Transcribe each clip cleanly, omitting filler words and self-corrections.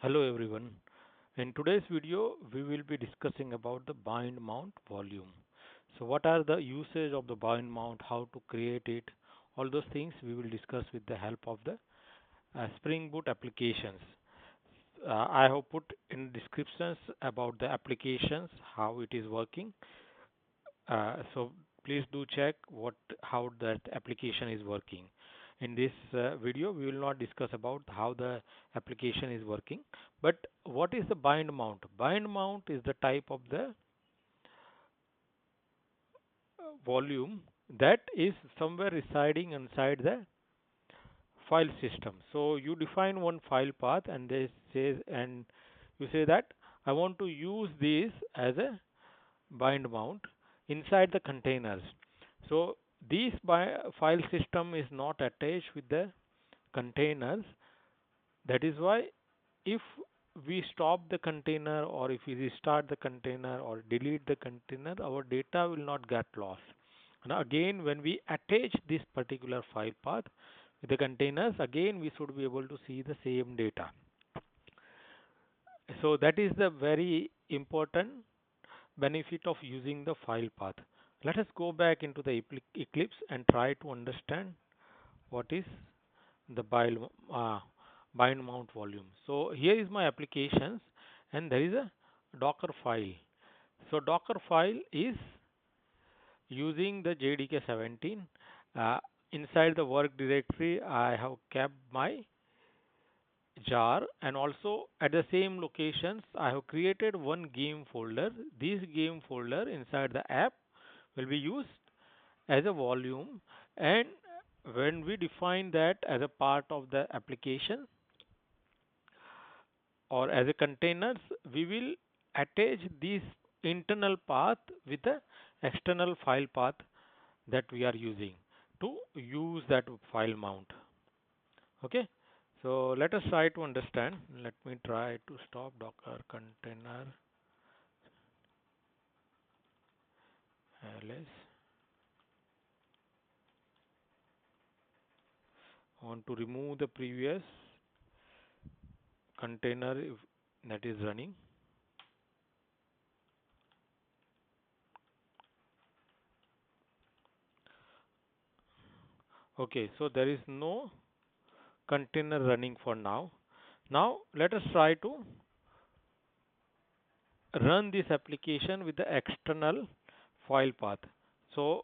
Hello everyone. In today's video, we will be discussing about the bind mount volume. So what are the usage of the bind mount, how to create it, all those things we will discuss with the help of the Spring Boot applications. I have put in descriptions about the applications, how it is working. So please do check how that application is working. In this video, we will not discuss about how the application is working, but what is the bind mount? Bind mount is the type of the volume that is somewhere residing inside the file system. So you define one file path and they says and you say that I want to use this as a bind mount inside the containers. So this file system is not attached with the containers. That is why if we stop the container or if we restart the container or delete the container, our data will not get lost. Now again, when we attach this particular file path with the containers, again we should be able to see the same data. So that is the very important benefit of using the file path. Let us go back into the Eclipse and try to understand what is the bind mount volume. So here is my applications and there is a Docker file. So Docker file is using the JDK 17. Uh, Inside the work directory, I have kept my jar, and also at the same locations I have created one game folder. This game folder inside the app will be used as a volume, and when we define that as a part of the application or as a containers, we will attach this internal path with the external file path that we are using to use that file mount. Okay, so let us try to understand. Let me try to stop Docker container ls. I want to remove the previous container that is running. Okay, so there is no container running for now. Now let us try to run this application with the external file path. So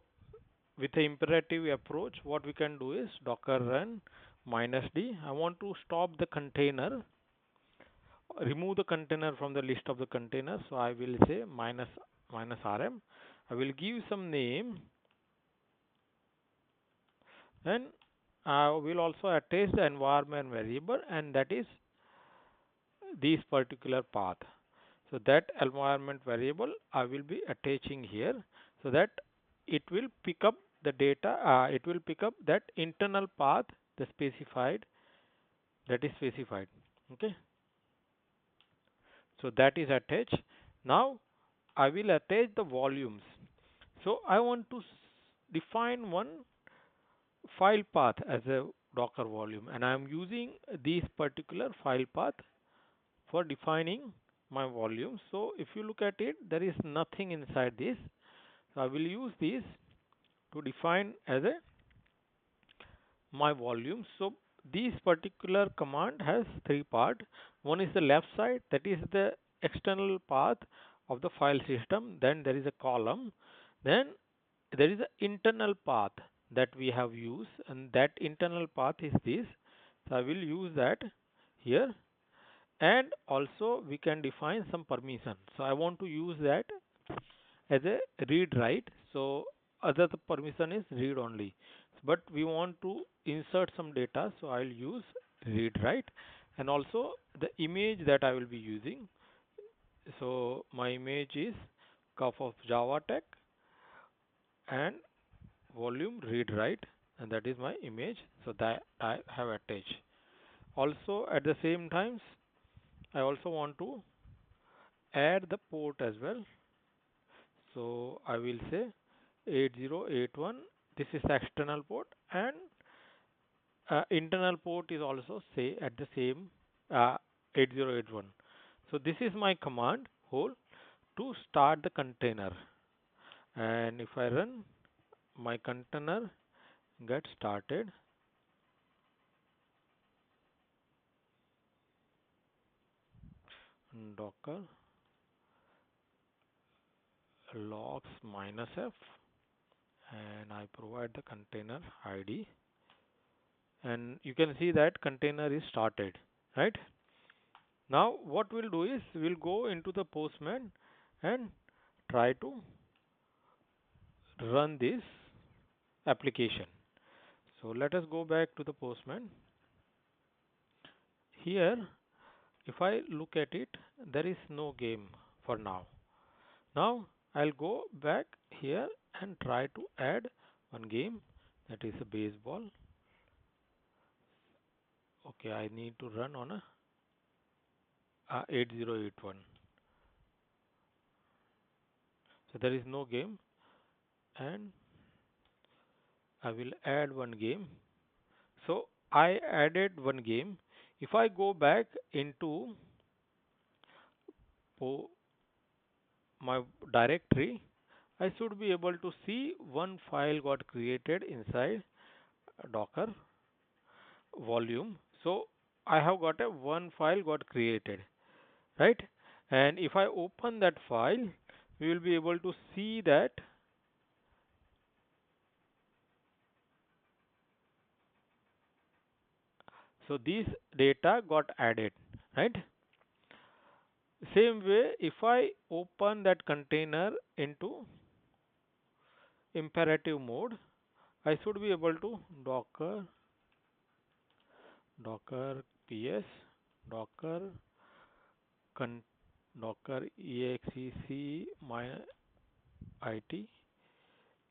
with the imperative approach, what we can do is docker run -d. I want to stop the container, remove the container from the list of the containers. So I will say minus rm. I will give some name and I will also attach the environment variable, and that is this particular path. So that environment variable I will be attaching here so that it will pick up the data, it will pick up that internal path the specified that is specified. Okay, so that is attached. Now I will attach the volumes. So I want to define one file path as a Docker volume, and I am using this particular file path for defining my volume. So if you look at it, there is nothing inside this. So I will use this to define as a my volume. So this particular command has three part. One is the left side, that is the external path of the file system. Then there is a column. Then there is an internal path that we have used, and that internal path is this. So I will use that here, and also we can define some permission. So I want to use that as a read write. So other the permission is read only, but we want to insert some data, so I'll use read write. And also the image that I will be using, so my image is cup of Java Tech and volume read write, and that is my image, so that I have attached. Also at the same times I also want to add the port as well. So I will say 8081. This is the external port, and internal port is also say at the same uh, 8081. So this is my command hole to start the container, and if I run, my container get started. Docker logs -f, and I provide the container ID, and you can see that container is started, right? Now what we'll do is we'll go into the Postman and try to run this application. So let us go back to the Postman. Here, if I look at it, there is no game for now. Now I'll go back here and try to add one game, that is a baseball. Okay, I need to run on a 8081. So there is no game, and I will add one game. So I added one game. If I go back into my directory, I should be able to see one file got created inside Docker volume. So I have got a one file got created, right? And if I open that file, we will be able to see that. So this data got added, right? Same way, if I open that container into imperative mode, I should be able to docker ps docker con, docker exec my it,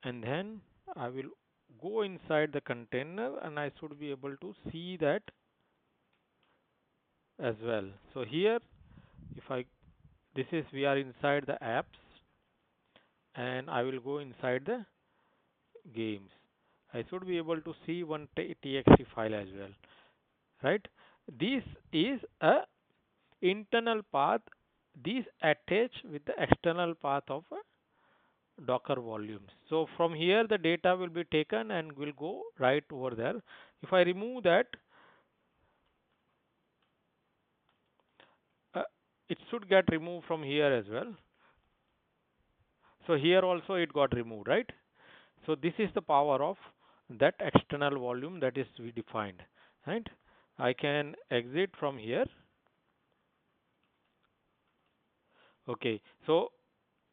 and then I will go inside the container and I should be able to see that as well. So here, if I this is we are inside the apps, and I will go inside the games. I should be able to see one txt file as well, right? This is a internal path. These attach with the external path of a Docker volumes. So from here the data will be taken and will go right over there. If I remove that, uh, it should get removed from here as well. So here also it got removed, right? So this is the power of that external volume that is we defined, right? I can exit from here. Okay, so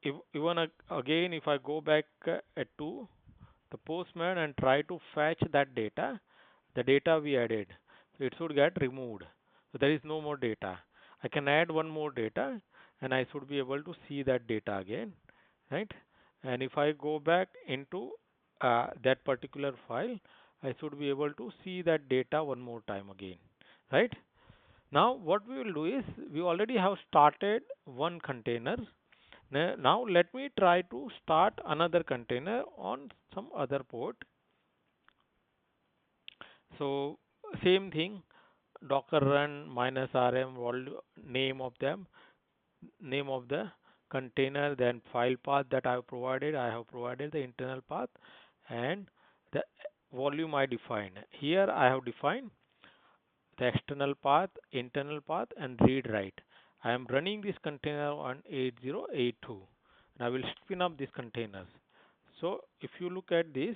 if even again if I go back to the Postman and try to fetch that data, the data we added, so it should get removed. So there is no more data. I can add one more data and I should be able to see that data again, right? And if I go back into that particular file, I should be able to see that data one more time again, right? Now what we will do is we already have started one container. Now let me try to start another container on some other port. So same thing, docker run -rm name of the container, then file path that I have provided. I have provided the internal path and the volume I defined. Here I have defined the external path, internal path, and read write. I am running this container on 8082, and I will spin up these containers. So if you look at this,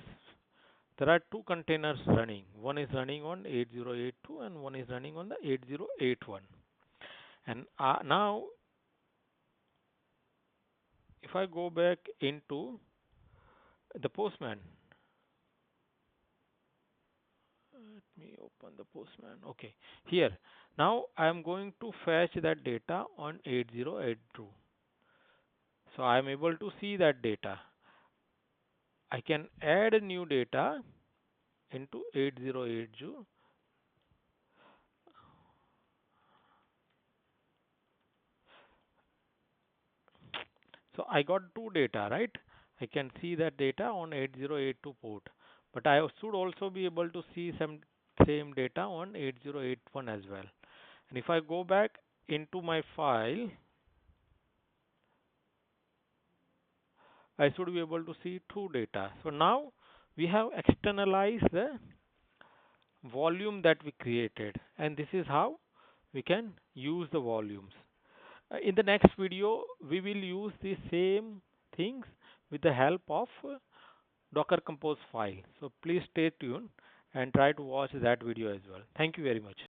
there are two containers running. One is running on 8082 and one is running on the 8081. And now if I go back into the Postman, let me open the Postman. Okay, here now I am going to fetch that data on 8082. So I am able to see that data. I can add new data into 8080. So I got two data, right? I can see that data on 8082 port, but I should also be able to see some same data on 8081 as well. And if I go back into my file, I should be able to see two data. So now we have externalized the volume that we created, and this is how we can use the volumes. In the next video, we will use the same things with the help of Docker Compose file. So please stay tuned and try to watch that video as well. Thank you very much.